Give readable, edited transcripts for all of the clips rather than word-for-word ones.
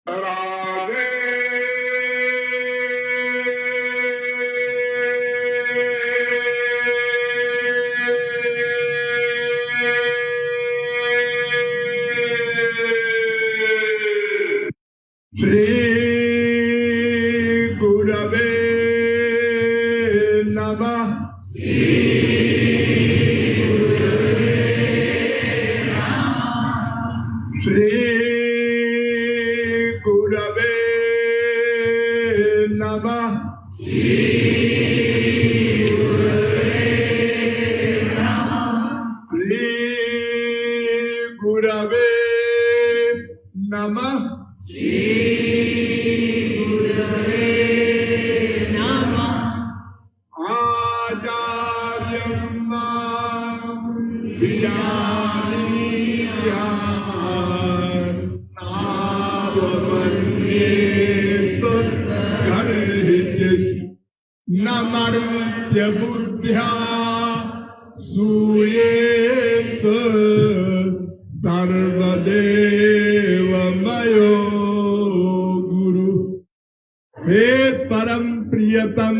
राधे श्री गुरवे नमः। श्री गुरवे नमः। श्री गुरवे नमः। नमर्त्य बुद्ध्या सूयेत सर्वदेवमयो गुरु। हे परम प्रियतम,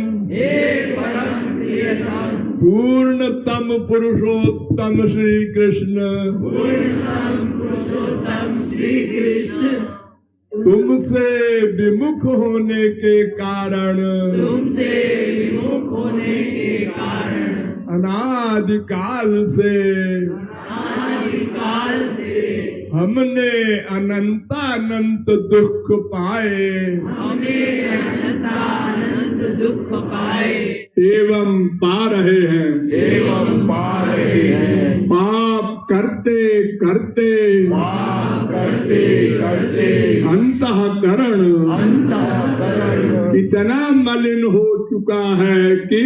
पूर्णतम पुरुषोत्तम श्री कृष्ण, तुमसे विमुख होने के कारण अनादिकाल से हमने अनंतानंत दुख पाए एवं पा रहे हैं। पाप करते करते अंतःकरण इतना मलिन हो चुका है कि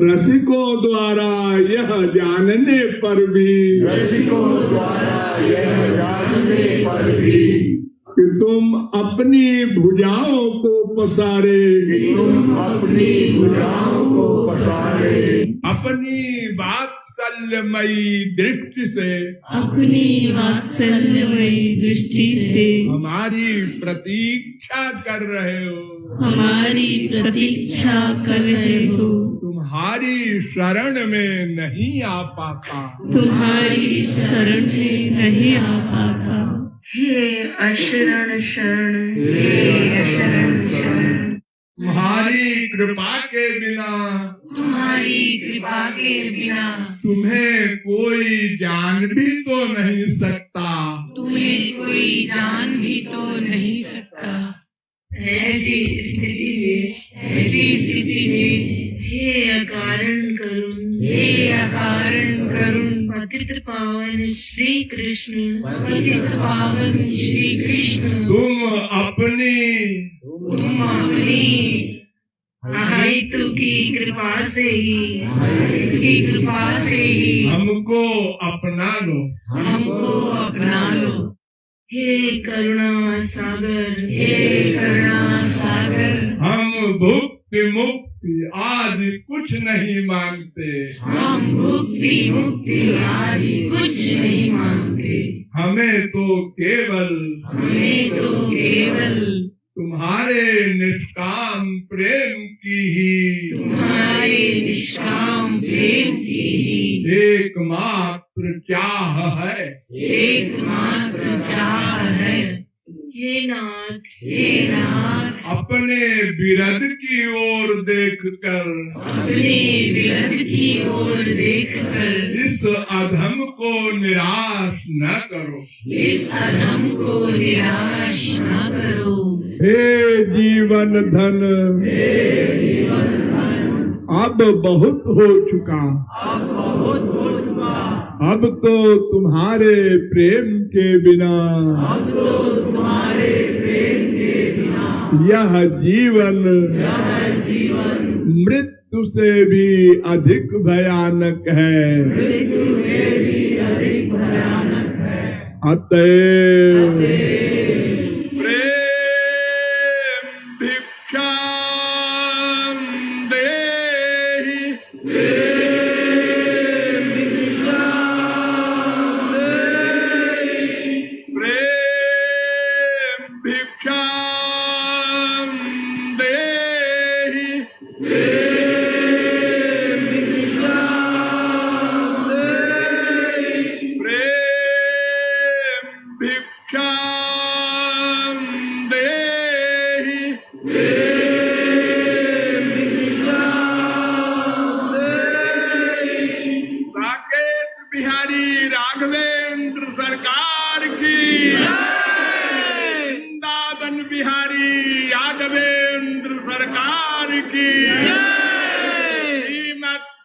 रसिकों द्वारा यह जानने पर भी कि तुम अपनी भुजाओं को पसारे, अपनी वात्सल्यमयी दृष्टि से हमारी प्रतीक्षा कर रहे हो। तुम्हारी शरण में नहीं आ पाता। हे अशरण शरण, तुम्हारी कृपा के बिना तुम्हें कोई जान भी तो नहीं सकता। ऐसी स्थिति में हे अकारण करुण पतित पावन श्री कृष्ण, तुम अपनी अहितु की कृपा से ही हमको अपना लो। हे करुणा सागर, हम भुक्ति मुक्ति आदि कुछ नहीं मांगते। हमें तो केवल तुम्हारे निष्काम प्रेम की ही एकमात्र चाह है। हे नाथ, अपने बिरद की ओर देखकर इस अधम को निराश न करो। हे जीवन धन, अब बहुत हो चुका। अब तो तुम्हारे प्रेम के बिना यह जीवन मृत्यु से भी अधिक भयानक है। अतएव प्रेम भिक्षाम देहि,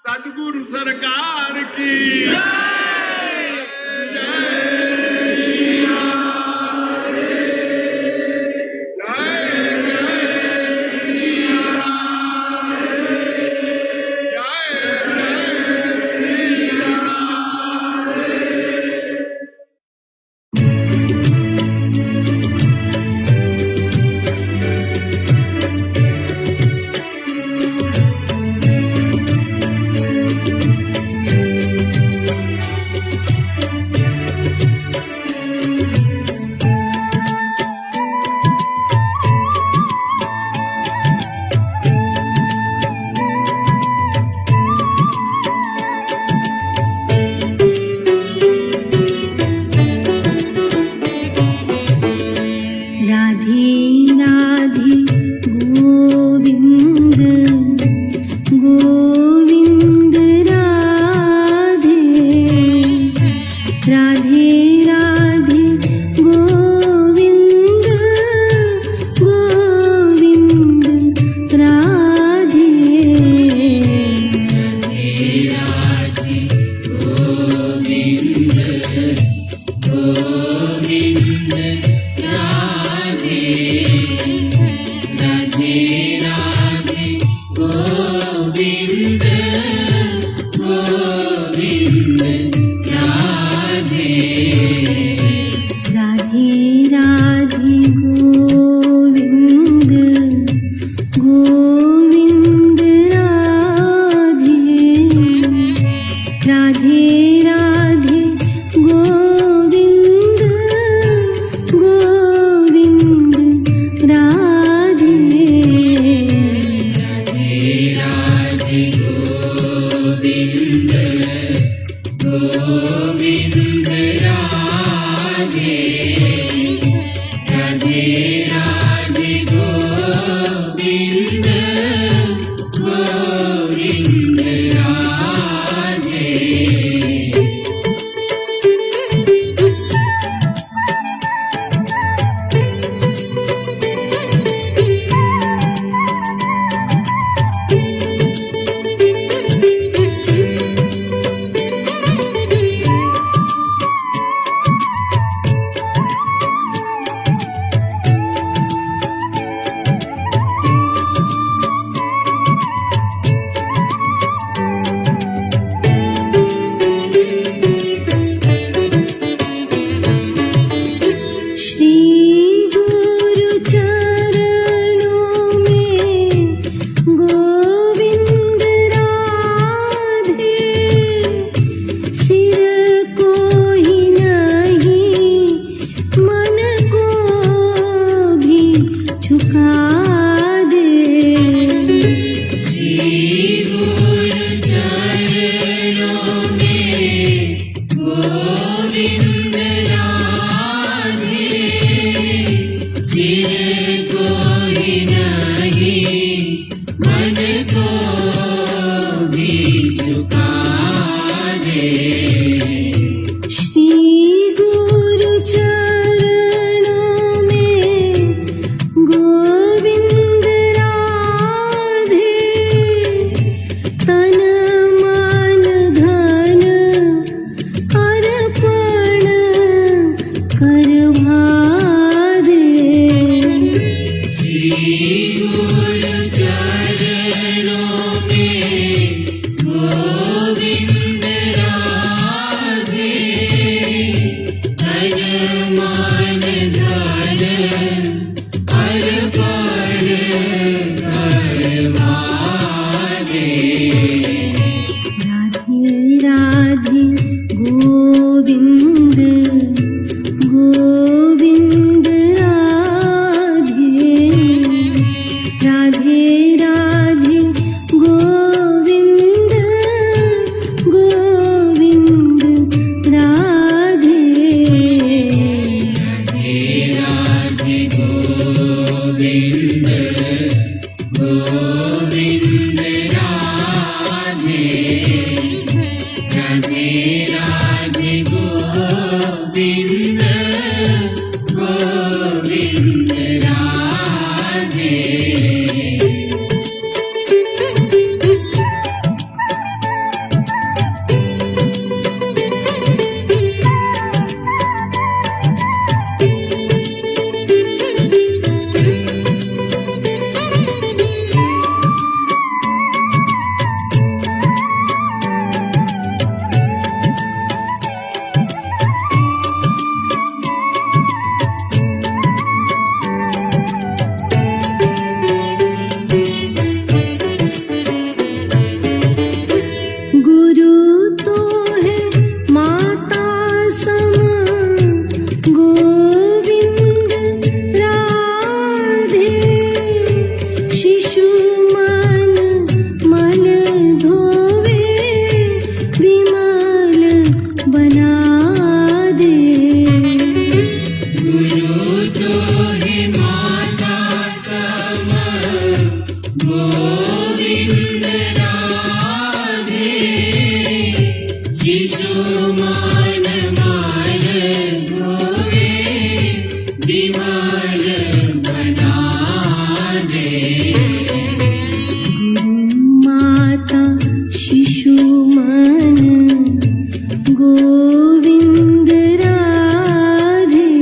सदगुरु सरकार की शिशु मान माल धोवे विमल बना दे। माता शिशु मान गोविंद राधे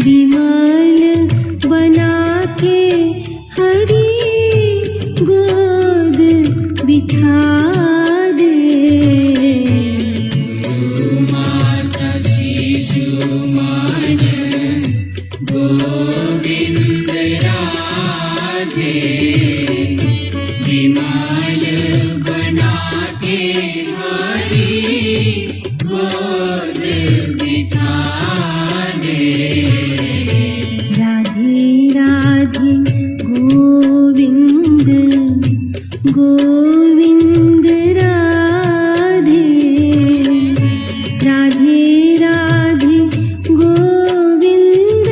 विमल बना के हरि गोद बिठा दे। माता शिशु मान गोविंद राधे विमल बना के हरि गोद बिठा दे। राधे राधे गोविंद गोविंद राधे राधे राधे गोविंद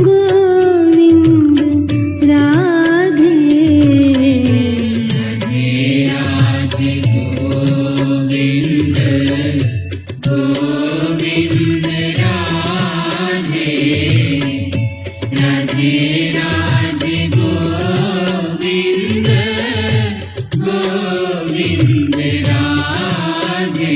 गोविंद राधे राधे राधे गोविंद गोविंद राधे राधे राधे गोविंद गोविंद राधे।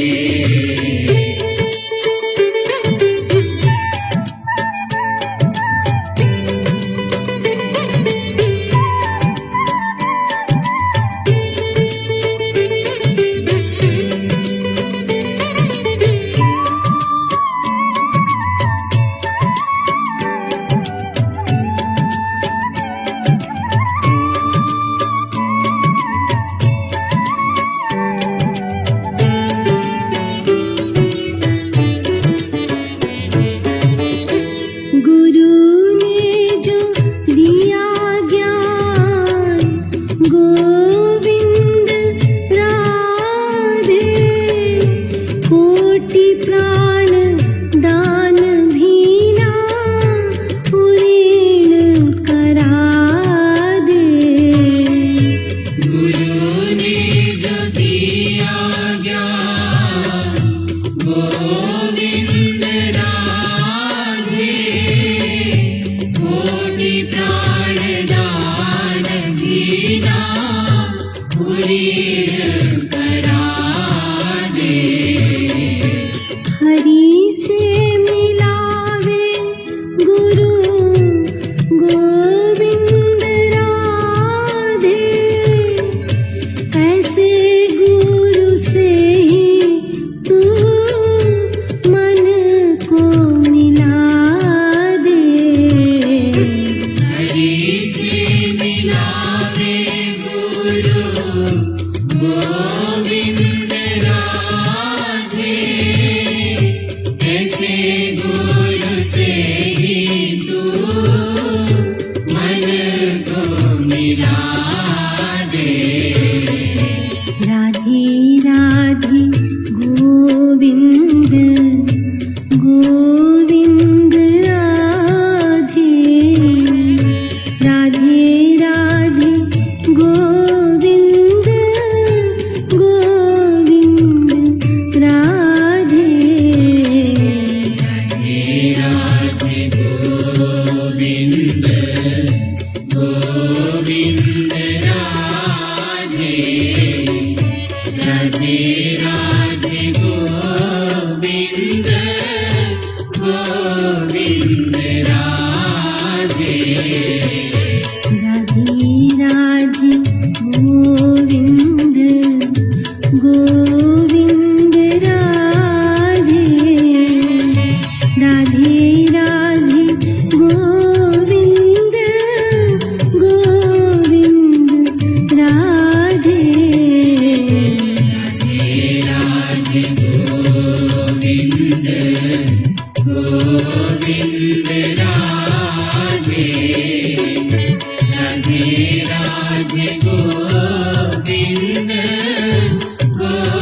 गुरु ने जो दिया ज्ञान गोविंद राधे कोटि प्राण दान भी ना ऋण करा दे। गुरु ने जो दिया ज्ञान गोविंद राधे कोटि प्राण दान भी ना ऋण करा दे। हरि से मिलावे गुरु गोविंद राधे ऐसे गुरु से ही तू मन को मिला दे। हरि से मिलावे गुरु गोविंद राधे ऐसे गुरु से ही तू मन को मिला दे। राधे राधे गोविंद गोविंद राधे राधे राधे गोविंद गोविंद राधे राधे राधे गोविंद गोविंद राधे राधे राधे गोविंद गोविंद राधे राधे राधे गोविंद गोविंद राधे राधे राधे गोविंद गोविंद राधे राधे राधे गोविंद गोविंद राधे राधे राधे गोविंद गोविंद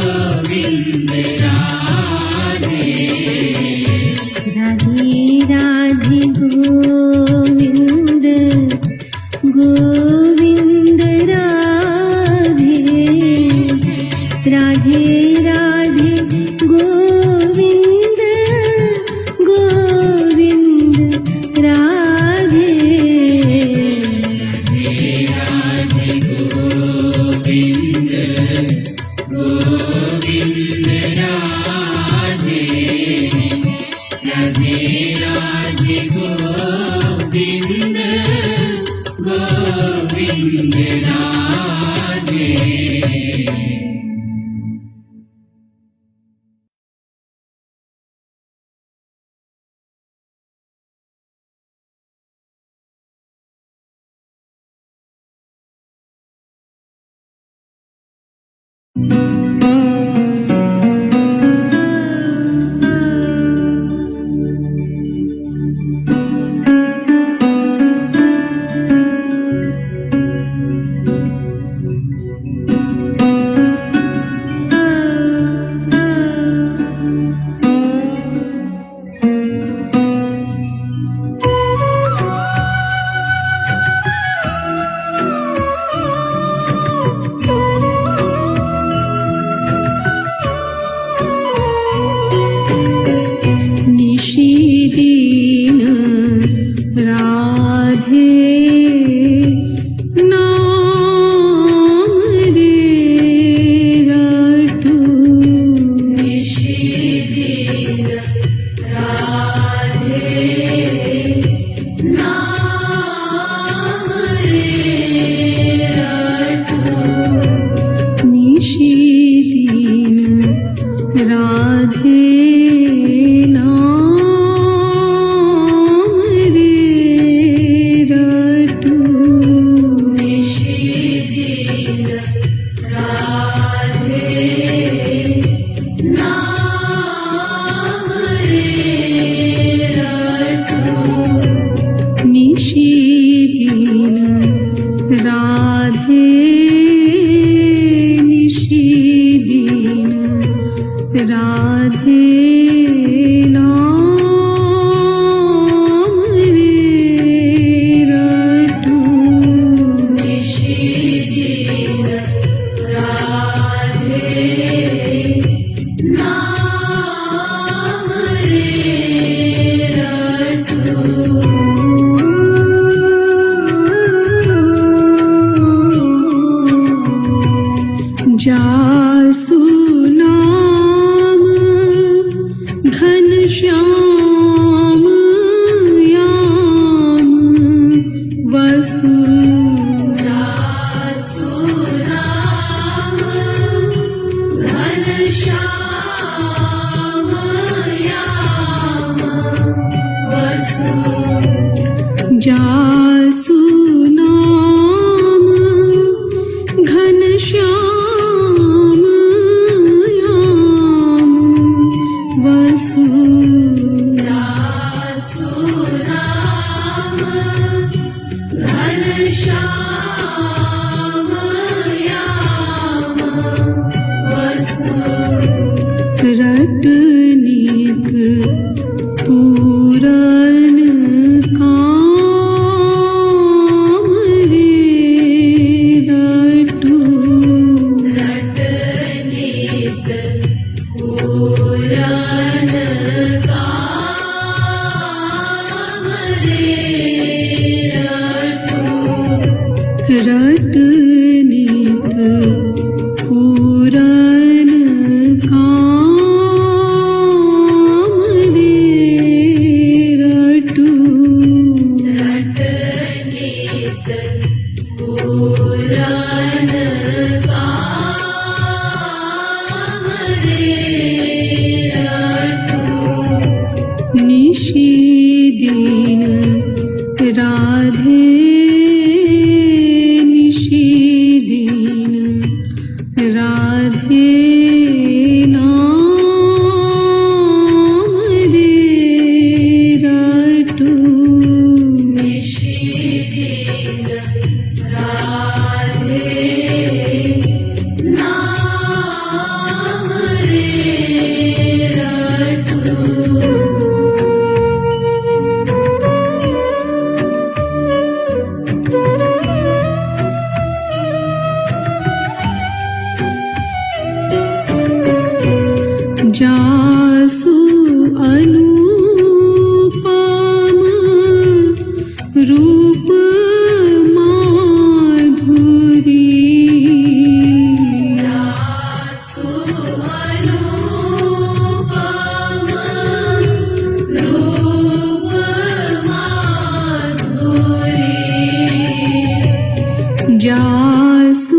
जासु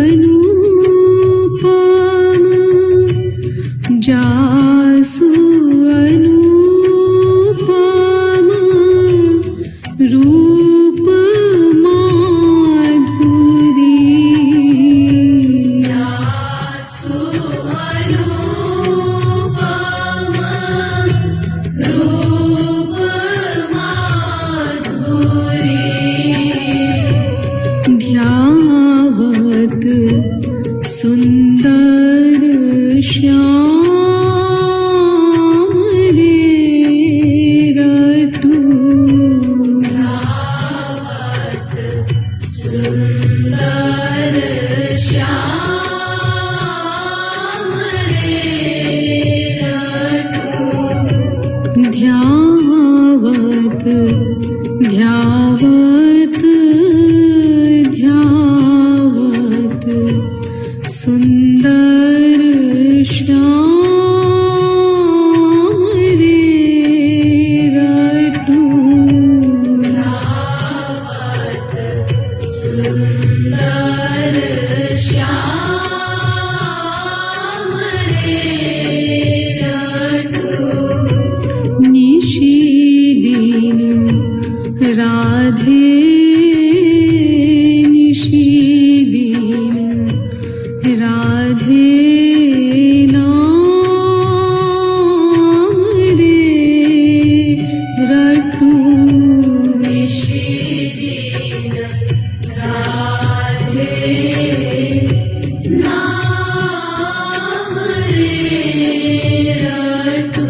अनु सुंदर श्याम रे रटू सुंदर श्याम रे रटू ध्यावत ध्यावत ध्यावत सुंदर श्याम रे रटू ध्यावत सुंदर श्याम रे रटू निशिदिन राधे निशिदिन राधे नाम रे रटू निशिदिन राधे नाम रे रटू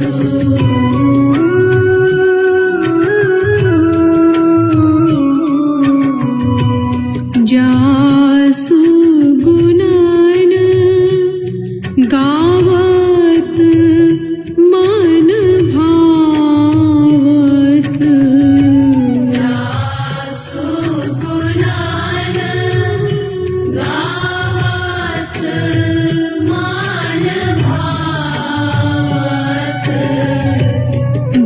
जासु गुणन गावत मन भावत जासु गुणन गावत मन भावत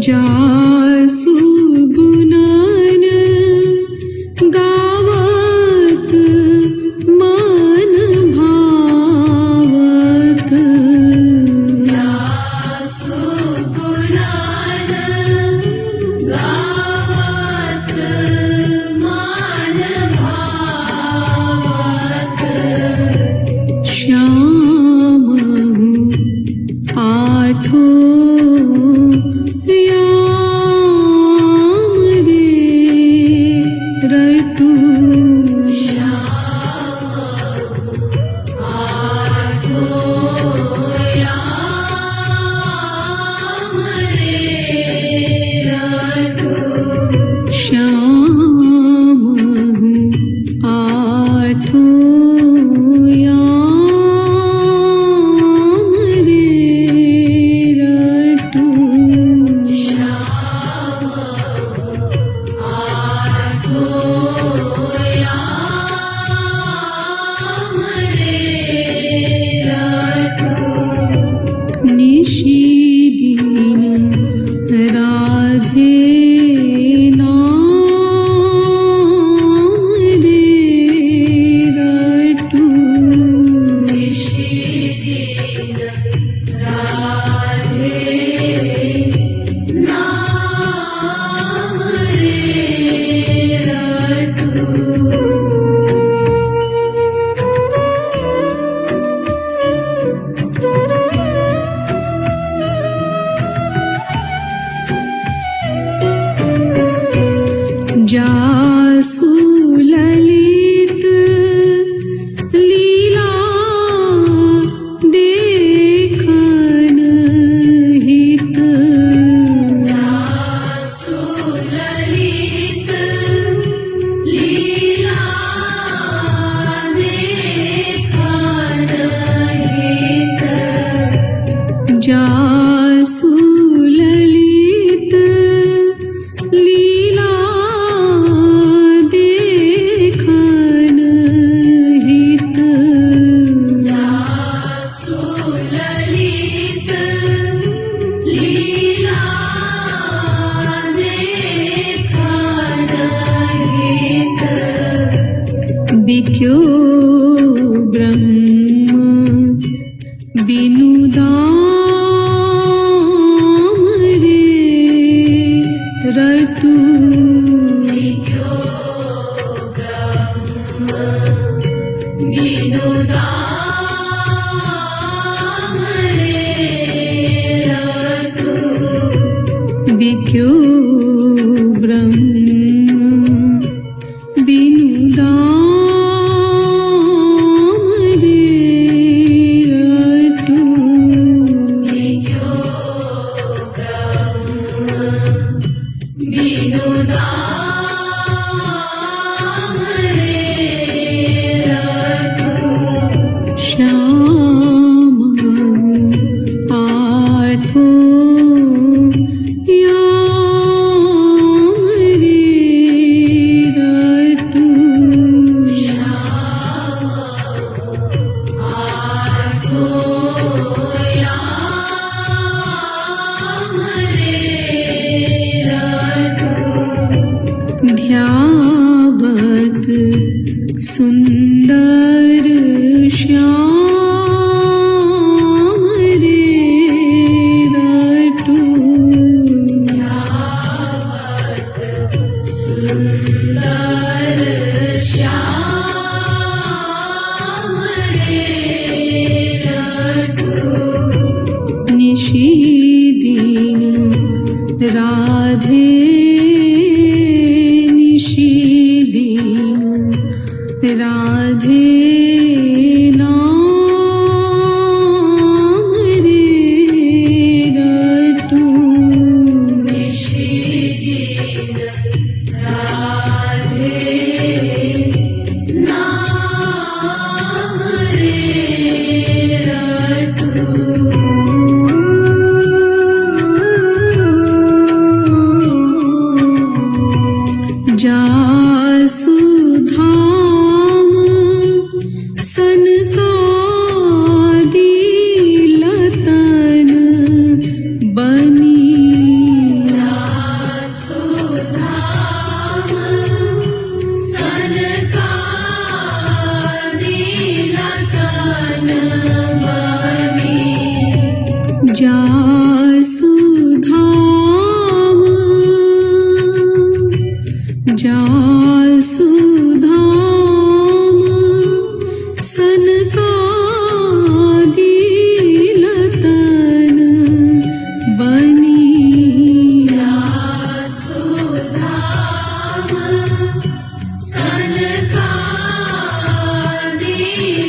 जासु गुणन गावत मन भावत जासु गुणन गावत मन भावत श्याम आठो याम रे रटू श्याम आठो याम रे रटू श्याम आठो याम रे रटू श्याम आठो याम रे रटू निशिदिन राधे नाम रे रटू निशिदिन राधे नाम रे रटू जासु ललित लीला देखन हित जासु ललित लीला देखन हित जासु ललित लीला देखन हित जासु ललित लीला देखन हित बिक्यो ब्रह्म बिनु दाम रे रटू बिक्यो ब्रह्म बिनु दाम रे रटू बिक्यो ब्रह्म बिनु दाम रे जासुधाम जासुधाम सनकादि लतन बनी जासुधाम सनकादि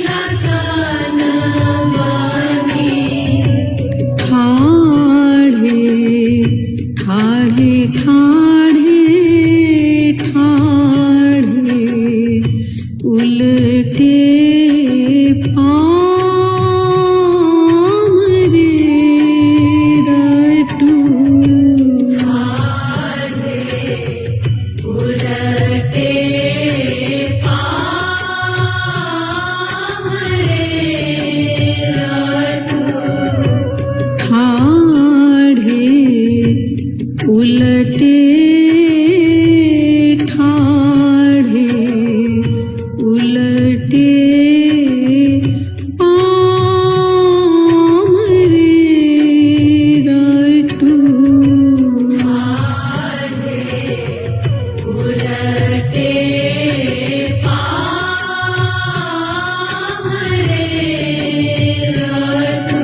लतन बनी ठाढ़े ठाढ़े ठाढ़े ठाढ़े उलटे पाम रे रटू ठाढ़े उलटे पाम रे रटू ठाढ़े उलटे ठाढ़े उलटे पाम रे रटू ठाढ़े उलटे पाम रे रटू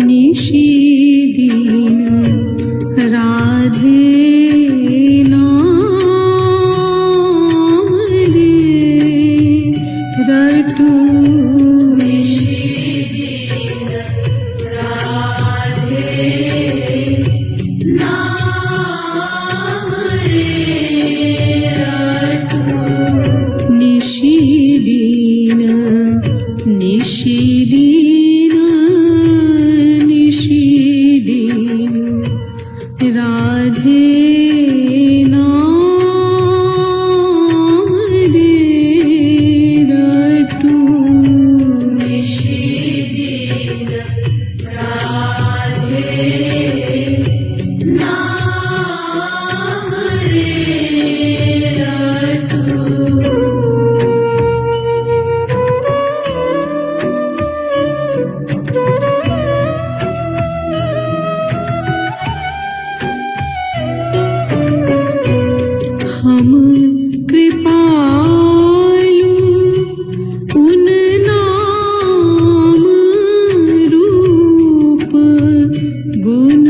निशिदीन राधे नाम रे रटू निशिदीन राधे नाम रे रटू निशिदीन निशिदीन निशिदीन राधे नाम रे रटू निशिदीन राधे नाम रे रटू हम कृपालु उन नाम रूप गुण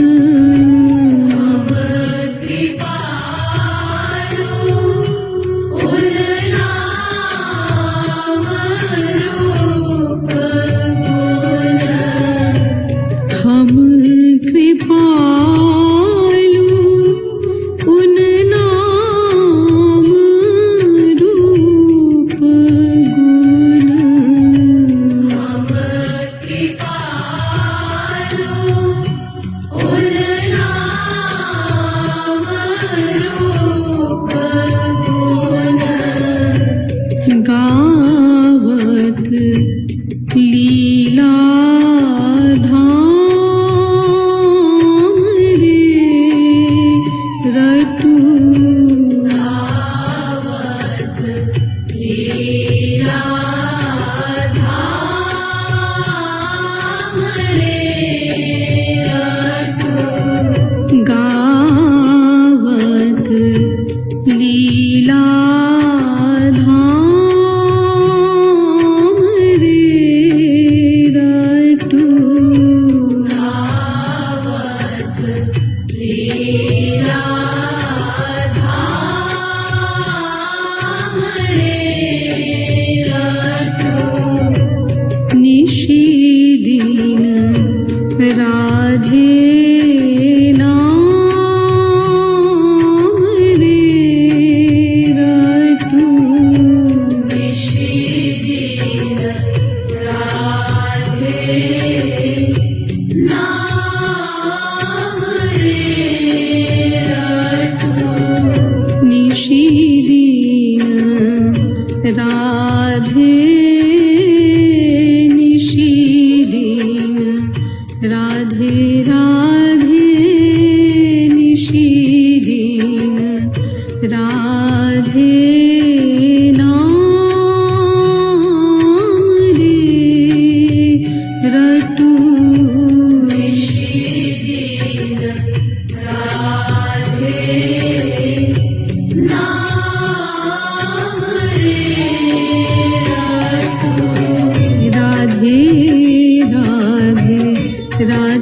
हम कृपालु उन नाम रूप गुण हम कृपालु उन नाम रूप गुण हम कृपालु उन नाम रूप गुण गावत लीला धाम रे रटू गावत लीला धाम रे रटू गावत लीला धाम रे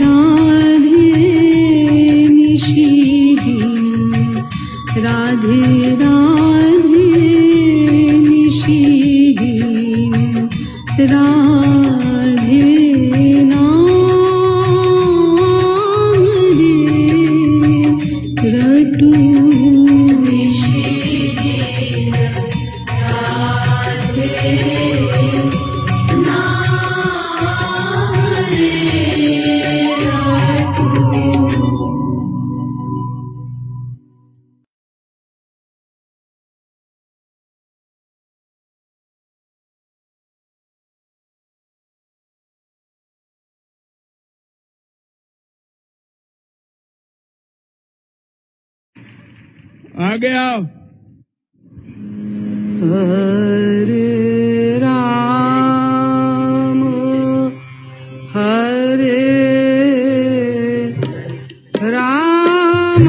राधे निशिदिन राधे राधे निशिदिन राधे नाम रे रटू आगे आओ। हरे राम हरे राम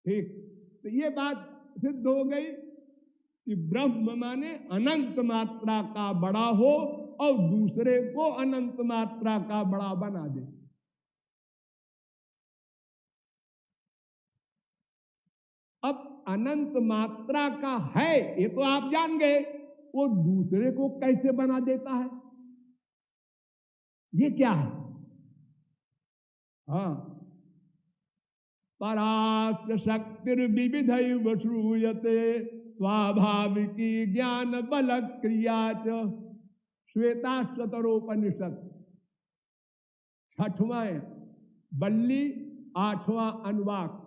ठीक, तो ये बात सिद्ध हो गई कि ब्रह्म माने अनंत मात्रा का बड़ा हो और दूसरे को अनंत मात्रा का बड़ा बना दे। अब अनंत मात्रा का है ये तो आप जान गए, वो दूसरे को कैसे बना देता है, ये क्या है? हाँ, परास्य शक्तिर्विविधैव श्रूयते स्वाभाविकी ज्ञान बल क्रिया च। श्वेताश्वतरोपनिषद 6वां बल्ली 8वां अनुवाक।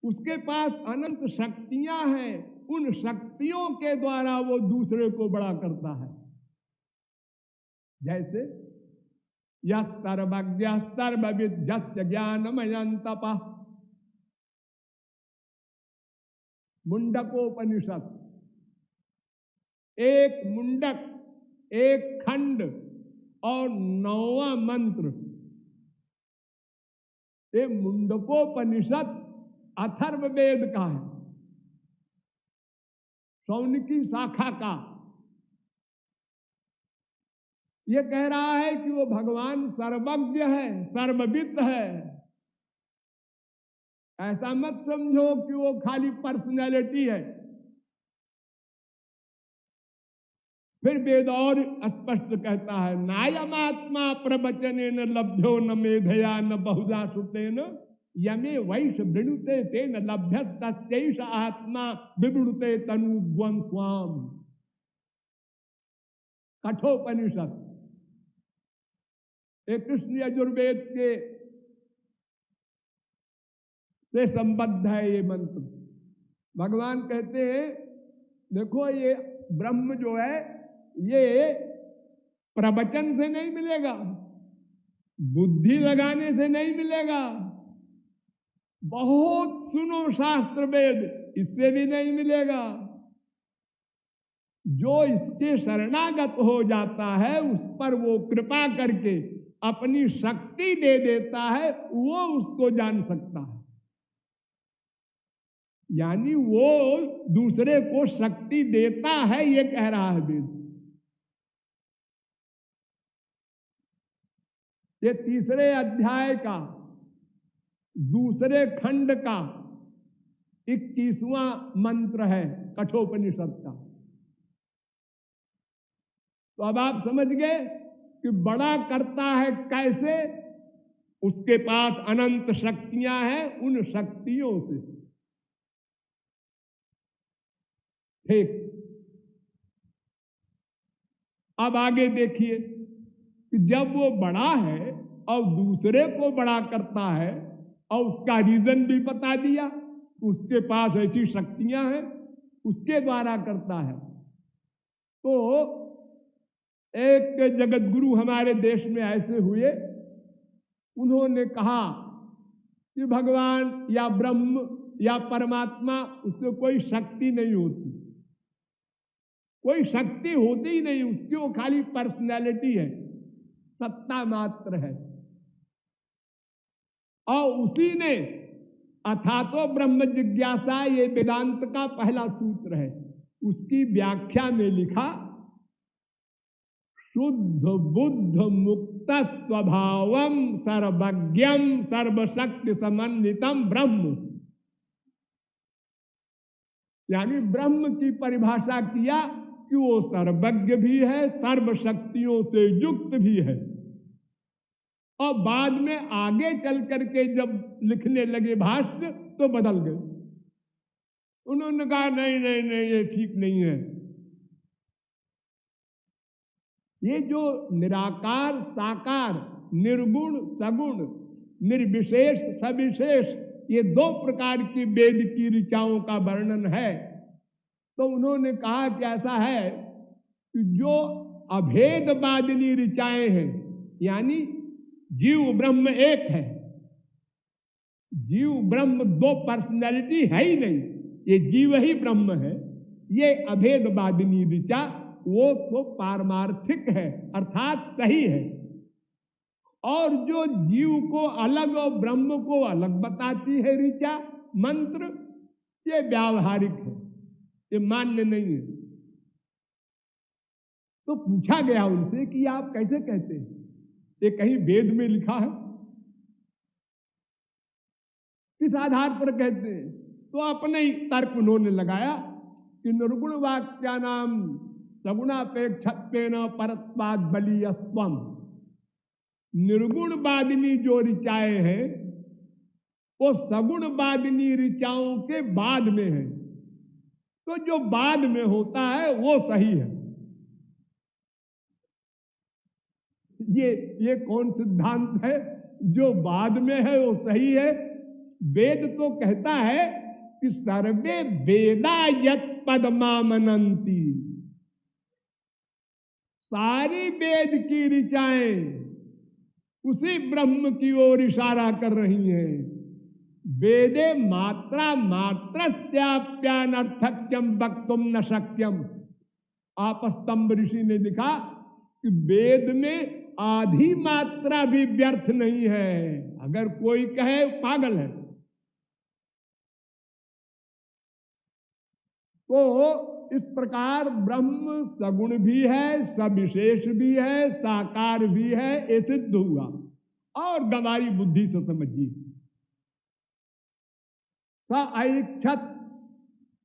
उसके पास अनंत शक्तियां हैं, उन शक्तियों के द्वारा वो दूसरे को बड़ा करता है। जैसे यः सर्वज्ञः सर्वविद्यस्य ज्ञानमयं तपः, मुंडकोपनिषद। एक मुंडक, एक खंड और 9वां मंत्र। ये मुंडकोपनिषद अथर्ववेद का है, शौनकी शाखा का। ये कह रहा है कि वो भगवान सर्वज्ञ है, सर्वविद है। ऐसा मत समझो कि वो खाली पर्सनैलिटी है। फिर वेद और स्पष्ट कहता है, नायमात्मा प्रवचनेन लभ्यो न मेधया न बहुधा श्रुतेन यमे वैश वृणुते तेन लभ्यस्तैष आत्मा विवृणुते तनुग्वं स्वाम। कठोपनिषद। एक कृष्ण यजुर्वेद के से संबद्ध है ये मंत्र। भगवान कहते हैं देखो ये ब्रह्म जो है ये प्रवचन से नहीं मिलेगा, बुद्धि लगाने से नहीं मिलेगा, बहुत सुनो शास्त्र वेद इससे भी नहीं मिलेगा। जो इसके शरणागत हो जाता है उस पर वो कृपा करके अपनी शक्ति दे देता है, वो उसको जान सकता है। यानी वो दूसरे को शक्ति देता है, ये कह रहा है वेद। ये 3 अध्याय का दूसरे खंड का 21वां मंत्र है कठोपनिषद का। तो अब आप समझ गए कि बड़ा करता है कैसे। उसके पास अनंत शक्तियां हैं, उन शक्तियों से। ठीक, अब आगे देखिए कि जब वो बड़ा है और दूसरे को बड़ा करता है और उसका रीजन भी बता दिया, उसके पास ऐसी शक्तियां हैं, उसके द्वारा करता है। तो एक जगत गुरु हमारे देश में ऐसे हुए, उन्होंने कहा कि भगवान या ब्रह्म या परमात्मा उसको कोई शक्ति नहीं होती, कोई शक्ति होती ही नहीं उसकी, वो खाली पर्सनैलिटी है, सत्ता मात्र है। और उसी ने अथातो ब्रह्म जिज्ञासा, ये वेदांत का पहला सूत्र है, उसकी व्याख्या में लिखा शुद्ध बुद्ध मुक्त स्वभावम सर्वज्ञम सर्वशक्ति समन्वितम ब्रह्म। यानी ब्रह्म की परिभाषा किया कि वो सर्वज्ञ भी है, सर्वशक्तियों से युक्त भी है। और बाद में आगे चल करके जब लिखने लगे भाष्य तो बदल गए। उन्होंने कहा नहीं नहीं नहीं ये ठीक नहीं है। ये जो निराकार साकार, निर्गुण सगुण, निर्विशेष सविशेष, ये 2 प्रकार की वेद की ऋचाओं का वर्णन है। तो उन्होंने कहा कि ऐसा है कि जो अभेदवादिनी ऋचाएं हैं, यानी जीव ब्रह्म एक है, जीव ब्रह्म 2 पर्सनैलिटी है ही नहीं, ये जीव ही ब्रह्म है, ये अभेदवादिनी ऋचा वो तो पारमार्थिक है, अर्थात सही है। और जो जीव को अलग और ब्रह्म को अलग बताती है ऋचा मंत्र, ये व्यावहारिक है, ये मान्य नहीं है। तो पूछा गया उनसे कि आप कैसे कहते हैं, ये कहीं वेद में लिखा है, किस आधार पर कहते हैं? तो अपने ही तर्क उन्होंने लगाया कि निर्गुण वाक्यानाम सगुणापेक्षत्वेन परत्वाद बलीयस्त्वम। निर्गुण वादिनी जो ऋचाएं हैं वो सगुण वादिनी ऋचाओं के बाद में है, तो जो बाद में होता है वो सही है। ये कौन सिद्धांत है? जो बाद में है वो सही है। वेद तो कहता है कि सर्वे वेदा यत् पदमामनन्ति, सारी वेद की ऋचाएं उसी ब्रह्म की ओर इशारा कर रही हैं। वेदे मात्रा मात्रस्याप्यानर्थक्यम वक्तुम न शक्यम। आपस्तंभ ऋषि ने लिखा कि वेद में आधी मात्रा भी व्यर्थ नहीं है। अगर कोई कहे पागल है, तो इस प्रकार ब्रह्म सगुण भी है, सविशेष भी है, साकार भी है, ये सिद्ध हुआ। और गंवारी बुद्धि से समझिए, स ऐक्षत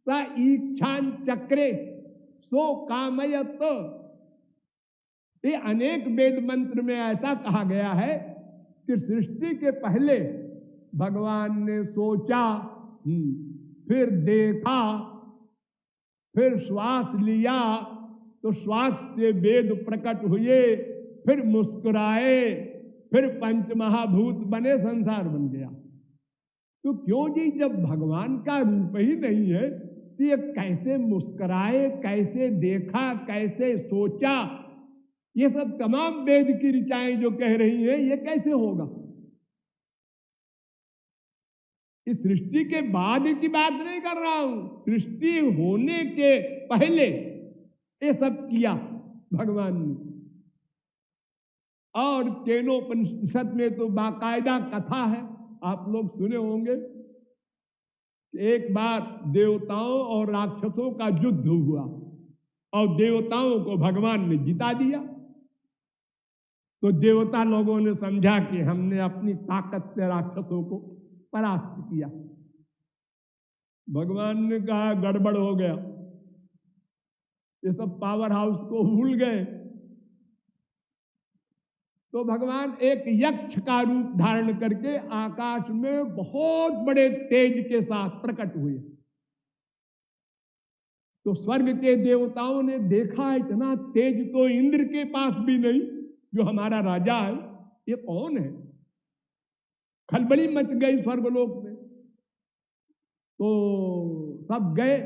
स ईक्षान चक्रे सो कामयत। ये अनेक वेद मंत्र में ऐसा कहा गया है कि सृष्टि के पहले भगवान ने सोचा, फिर देखा, फिर श्वास लिया, तो श्वास से वेद प्रकट हुए, फिर मुस्कुराए, फिर पंच महाभूत बने, संसार बन गया। तो क्यों जी, जब भगवान का रूप ही नहीं है तो ये कैसे मुस्कुराए, कैसे देखा, कैसे सोचा? ये सब तमाम वेद की ऋचाएं जो कह रही हैं, ये कैसे होगा? इस सृष्टि के बाद की बात नहीं कर रहा हूं, सृष्टि होने के पहले ये सब किया भगवान ने। और केनोपनिषद में तो बाकायदा कथा है, आप लोग सुने होंगे। एक बार देवताओं और राक्षसों का युद्ध हुआ और देवताओं को भगवान ने जिता दिया। तो देवता लोगों ने समझा कि हमने अपनी ताकत से राक्षसों को परास्त किया। भगवान ने कहा गड़बड़ हो गया, ये सब पावर हाउस को भूल गए। तो भगवान एक यक्ष का रूप धारण करके आकाश में बहुत बड़े तेज के साथ प्रकट हुए। तो स्वर्ग के देवताओं ने देखा, इतना तेज तो इंद्र के पास भी नहीं, जो हमारा राजा है, ये कौन है? खलबली मच गई स्वर्गलोक में। तो सब गए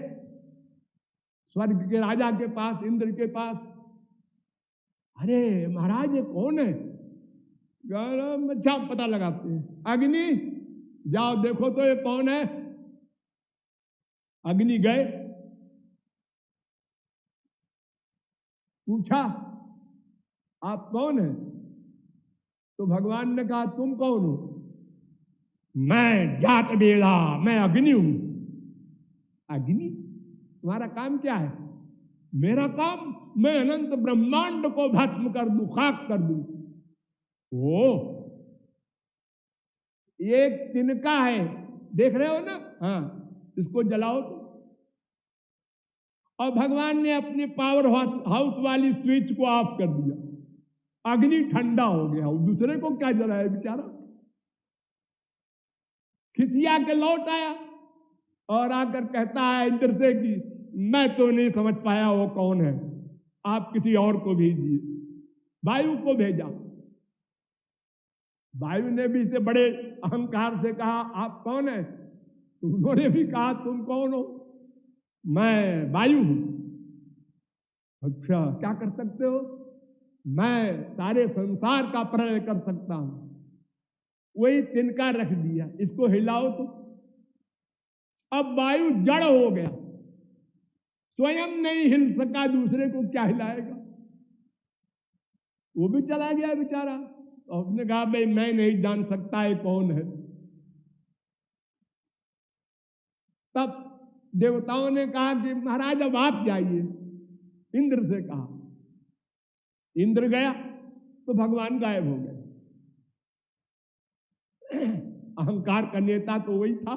स्वर्ग के राजा के पास, इंद्र के पास। अरे महाराज, ये कौन है? अच्छा पता लगाते हैं। अग्नि, जाओ देखो तो ये कौन है। अग्नि गए, पूछा आप कौन है? तो भगवान ने कहा तुम कौन हो? मैं जात वेदा, मैं अग्नि हूं। अग्नि, तुम्हारा काम क्या है? मेरा काम, मैं अनंत ब्रह्मांड को भस्म कर दूं, खाक कर दूं। ओ, ये तिनका है, देख रहे हो ना? हाँ, इसको जलाओ तो। और भगवान ने अपनी पावर हाउस वाली स्विच को ऑफ कर दिया, अग्नि ठंडा हो गया। दूसरे को क्या जलाया बेचारा। खिसिया के लौट आया और आकर कहता है इंद्र से कि मैं तो नहीं समझ पाया वो कौन है, आप किसी और को भेजिए। वायु को भेजा। वायु ने भी इसे बड़े अहंकार से कहा आप कौन है? तो उन्होंने भी कहा तुम कौन हो? मैं वायु हूं। अच्छा, क्या कर सकते हो? मैं सारे संसार का प्रलय कर सकता हूं। वही तिनका रख दिया, इसको हिलाओ तो। अब वायु जड़ हो गया, स्वयं नहीं हिल सका, दूसरे को क्या हिलाएगा? वो भी चला गया बेचारा। तो उसने कहा भाई मैं नहीं जान सकता ये कौन है। तब देवताओं ने कहा कि महाराज अब आप जाइए, इंद्र से कहा। इंद्र गया तो भगवान गायब हो गए। अहंकार का नेता तो वही था,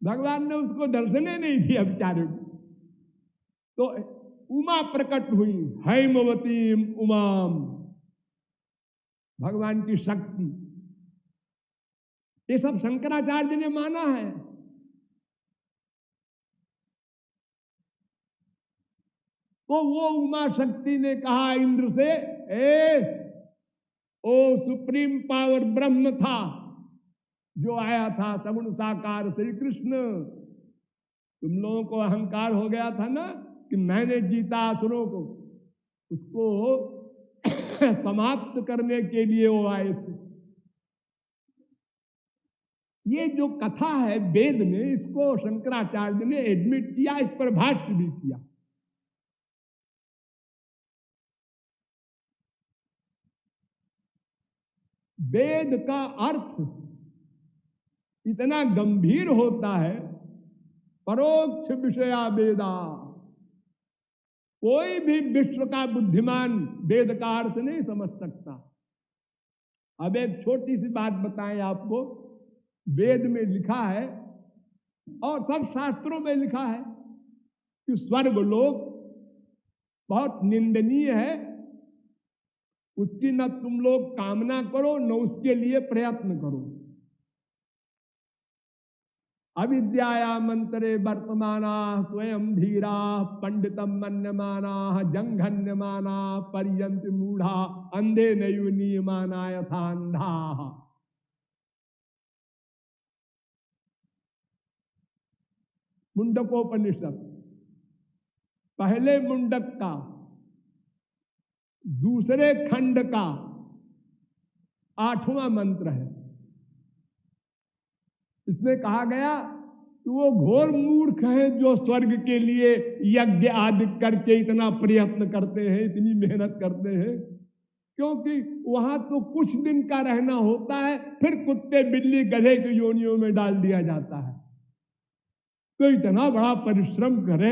भगवान ने उसको दर्शने नहीं दिया बेचारे को। तो उमा प्रकट हुई, हैमवती उमाम, भगवान की शक्ति। ये सब शंकराचार्य ने माना है। तो वो उमा शक्ति ने कहा इंद्र से, ओ सुप्रीम पावर ब्रह्म था जो आया था सगुण साकार श्री कृष्ण, तुम लोगों को अहंकार हो गया था ना कि मैंने जीता असुरों को, उसको समाप्त करने के लिए वो आए थे। ये जो कथा है वेद में, इसको शंकराचार्य ने एडमिट किया, इस पर भाष्य भी किया। वेद का अर्थ इतना गंभीर होता है, परोक्ष विषया वेदा। कोई भी विश्व का बुद्धिमान वेद का अर्थ नहीं समझ सकता। अब एक छोटी सी बात बताएं आपको, वेद में लिखा है और सब शास्त्रों में लिखा है कि स्वर्ग लोक बहुत निंदनीय है, उसकी न तुम लोग कामना करो न उसके लिए प्रयत्न करो। अविद्याया मंत्रे वर्तमाना स्वयं धीरा पंडितम मन्यमाना जंघन्यमाना पर्यंत मूढ़ा अंधे नयु नियमाना यथा अंधा। मुंडकोपनिषद पहले मुंडक का दूसरे खंड का 8वां मंत्र है। इसमें कहा गया कि वो घोर मूर्ख हैं जो स्वर्ग के लिए यज्ञ आदि करके इतना प्रयत्न करते हैं, इतनी मेहनत करते हैं, क्योंकि वहां तो कुछ दिन का रहना होता है, फिर कुत्ते बिल्ली गधे की योनियों में डाल दिया जाता है। तो इतना बड़ा परिश्रम करे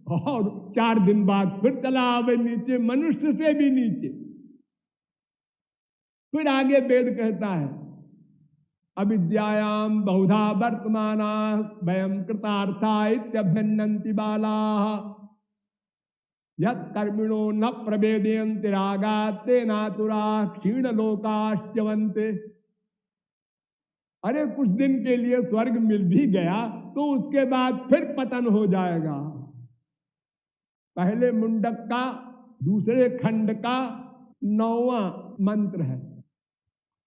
और 4 दिन बाद फिर चला आवे नीचे, मनुष्य से भी नीचे। फिर आगे वेद कहता है अविद्यायाम बहुधा वर्तमाना वयं कृतार्था इत्यभ्यन्नन्ति बालाः यत् कर्मिणो न प्रवेदयन्ति रागात् तेनातुरा क्षीणलोकाश्च्यवन्ते। अरे कुछ दिन के लिए स्वर्ग मिल भी गया तो उसके बाद फिर पतन हो जाएगा। पहले मुंडक का दूसरे खंड का 9वां मंत्र है।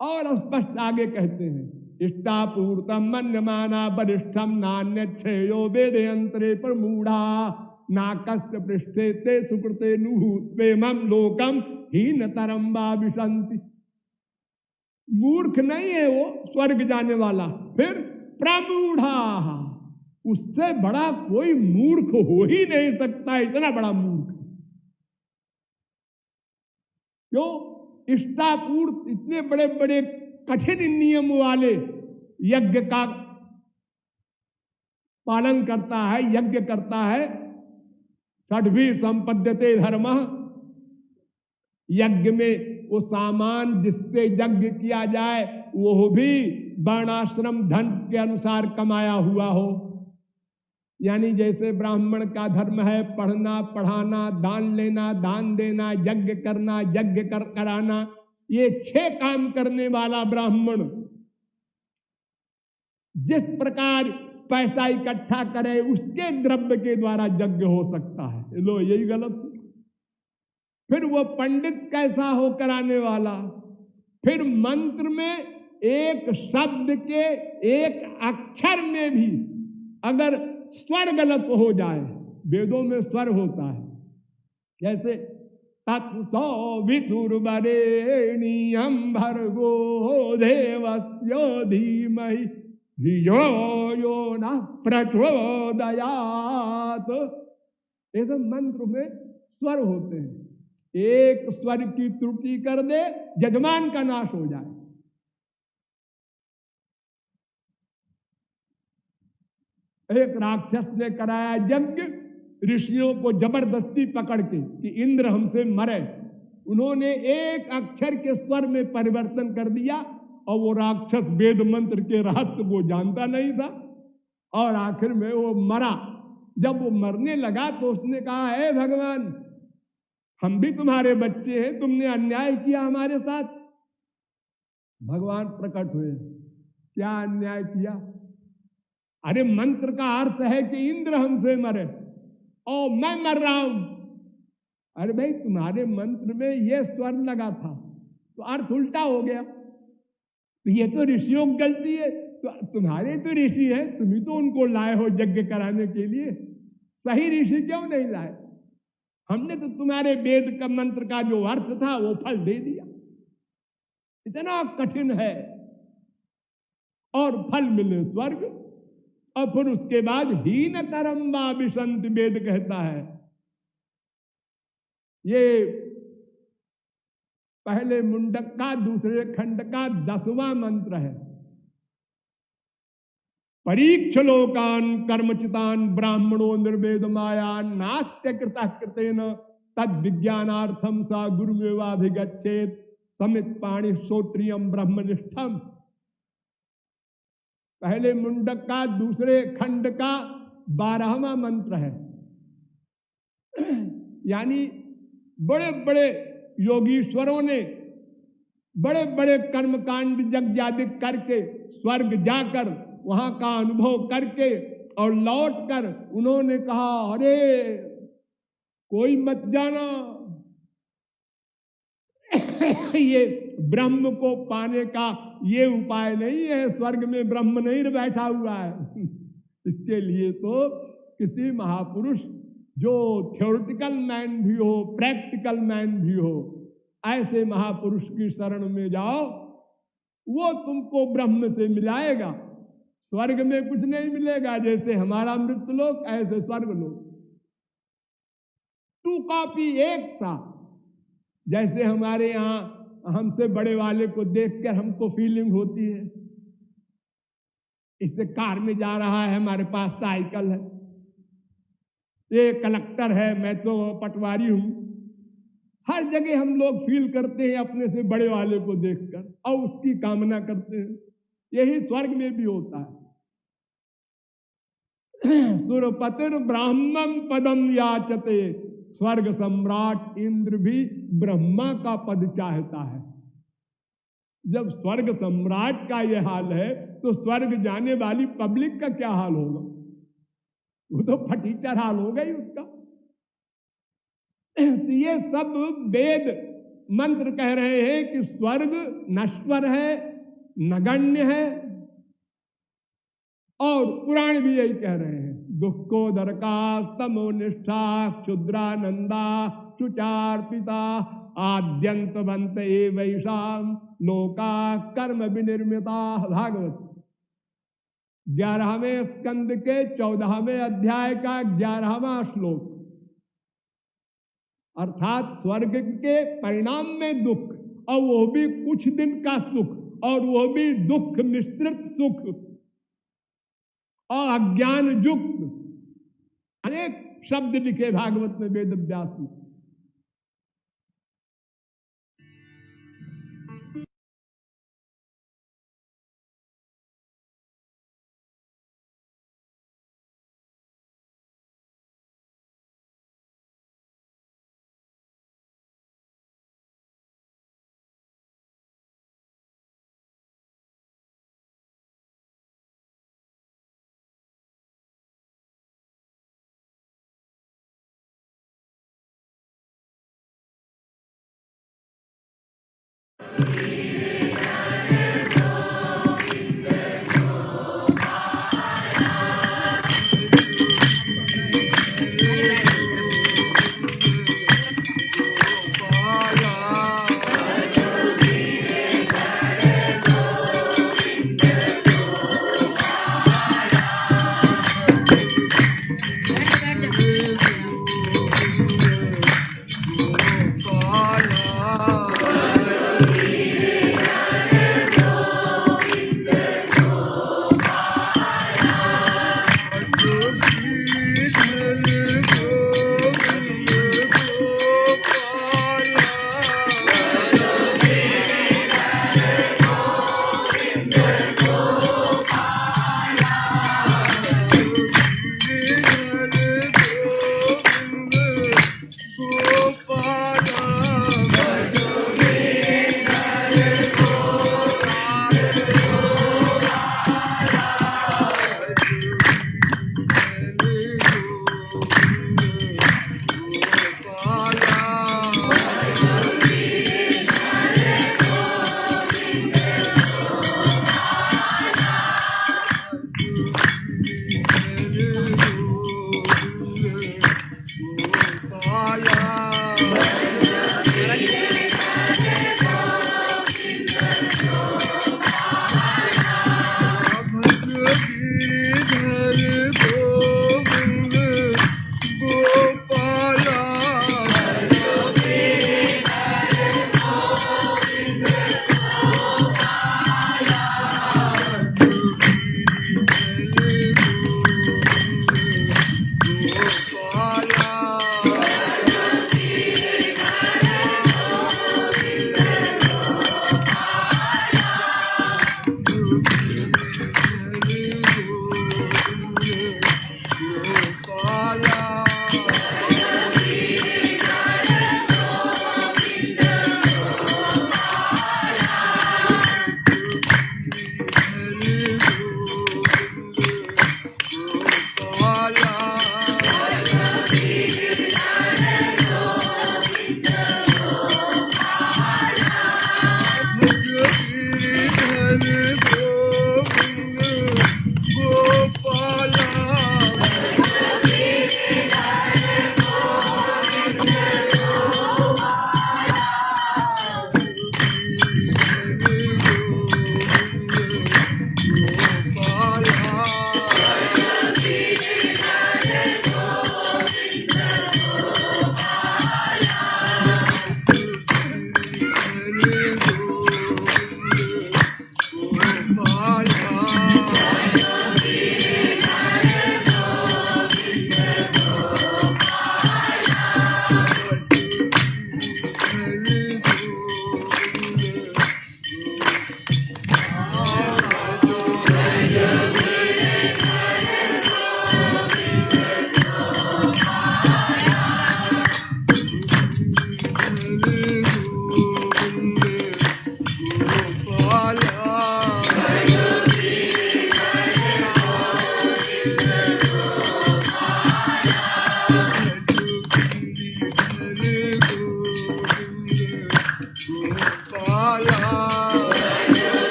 और स्पष्ट आगे कहते हैं इष्टापूर्तम मन्यमाना वरिष्ठम नान्य श्रेयो वेदयंत्रे प्रमूढ़ा नाकस्त पृष्ठे ते सुकृते नुहूत्वेमं लोकम हीनतरम वा विशन्ति। मूर्ख नहीं है वो स्वर्ग जाने वाला, फिर प्रमूढ़ा, उससे बड़ा कोई मूर्ख हो ही नहीं सकता, इतना बड़ा मूर्ख। क्यों? इष्टापूर्त इतने बड़े बड़े कठिन नियम वाले यज्ञ का पालन करता है, यज्ञ करता है। षड्वी संपद्यते धर्म, यज्ञ में वो सामान जिससे यज्ञ किया जाए वो भी वर्णाश्रम धन के अनुसार कमाया हुआ हो। यानी जैसे ब्राह्मण का धर्म है पढ़ना पढ़ाना, दान लेना, दान देना, यज्ञ करना, यज्ञ कराना, ये 6 काम करने वाला ब्राह्मण जिस प्रकार पैसा इकट्ठा करे उसके द्रव्य के द्वारा यज्ञ हो सकता है। लो यही गलत। फिर वो पंडित कैसा हो कराने वाला, फिर मंत्र में एक शब्द के एक अक्षर में भी अगर स्वर गलत हो जाए, वेदों में स्वर होता है, जैसे तत्सो विदुर्वरेण्यं भर्गो देवस्य धीमहि धियो यो न प्रचोदयात्। ऐसे मंत्र में स्वर होते हैं। एक स्वर की त्रुटि कर दे, यजमान का नाश हो जाए। एक राक्षस ने कराया यज्ञ ऋषियों को जबरदस्ती पकड़ के कि इंद्र हमसे मरे। उन्होंने एक अक्षर के स्वर में परिवर्तन कर दिया और वो राक्षस वेद मंत्र के रहस्य को जानता नहीं था और आखिर में वो मरा। जब वो मरने लगा तो उसने कहा, हे भगवान, हम भी तुम्हारे बच्चे हैं, तुमने अन्याय किया हमारे साथ। भगवान प्रकट हुए, क्या अन्याय किया? अरे मंत्र का अर्थ है कि इंद्र हमसे मरे और मैं मर रहा हूं। अरे भाई, तुम्हारे मंत्र में ये स्वर लगा था तो अर्थ उल्टा हो गया। तो ये तो ऋषियों की गलती है। तो तुम्हारे तो ऋषि है, तुम ही तो उनको लाए हो यज्ञ कराने के लिए। सही ऋषि क्यों नहीं लाए? हमने तो तुम्हारे वेद का मंत्र का जो अर्थ था वो फल दे दिया। इतना कठिन है और फल मिले स्वर्ग। और फिर उसके बाद हीन तरम वा विशंति वेद कहता है। ये पहले मुंडक का दूसरे खंड का 10वां मंत्र है। परीक्ष लोकान कर्मचितान ब्राह्मणो निर्वेद माया नास्त्य कृतः कृतेन तद विज्ञानार्थम सा गुरुमेवाभिगच्छेत समित पाणि श्रोत्रियम ब्रह्मनिष्ठम। पहले मुंडक का दूसरे खंड का 12वां मंत्र है। यानी बड़े बड़े योगीश्वरों ने बड़े बड़े कर्मकांड यज्ञ आदि करके स्वर्ग जाकर वहां का अनुभव करके और लौट कर उन्होंने कहा, अरे कोई मत जाना, ये ब्रह्म को पाने का ये उपाय नहीं है, स्वर्ग में ब्रह्म नहीं बैठा हुआ है। इसके लिए तो किसी महापुरुष जो थ्योरेटिकल मैन भी हो, प्रैक्टिकल मैन भी हो, ऐसे महापुरुष की शरण में जाओ, वो तुमको ब्रह्म से मिलाएगा। स्वर्ग में कुछ नहीं मिलेगा। जैसे हमारा मृत्युलोक ऐसे स्वर्ग लोक, 2 कॉपी एक साथ। जैसे हमारे यहाँ हमसे बड़े वाले को देखकर हमको फीलिंग होती है, इससे कार में जा रहा है, हमारे पास साइकिल है, ये कलेक्टर है, मैं तो पटवारी हूं। हर जगह हम लोग फील करते हैं अपने से बड़े वाले को देखकर और उसकी कामना करते हैं। यही स्वर्ग में भी होता है। सुरपतिर ब्राह्मण पदम याचते, स्वर्ग सम्राट इंद्र भी ब्रह्मा का पद चाहता है। जब स्वर्ग सम्राट का यह हाल है तो स्वर्ग जाने वाली पब्लिक का क्या हाल होगा? वो तो फटीचर हाल हो गई उसका। तो ये सब वेद मंत्र कह रहे हैं कि स्वर्ग नश्वर है, नगण्य है। और पुराण भी यही कह रहे हैं, दुखोदरका स्तमो निष्ठा क्षुद्रानंदा शुचार्पिता आद्यंतवंत एवैषाम लोका कर्म विनिर्मिता। भागवत 11वें स्कंद के 14वें अध्याय का 11वां श्लोक। अर्थात स्वर्ग के परिणाम में दुख, और वो भी कुछ दिन का सुख, और वो भी दुख मिश्रित सुख और अज्ञान युक्त। अनेक शब्द लिखे भागवत में वेद व्यास में।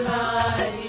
सवारी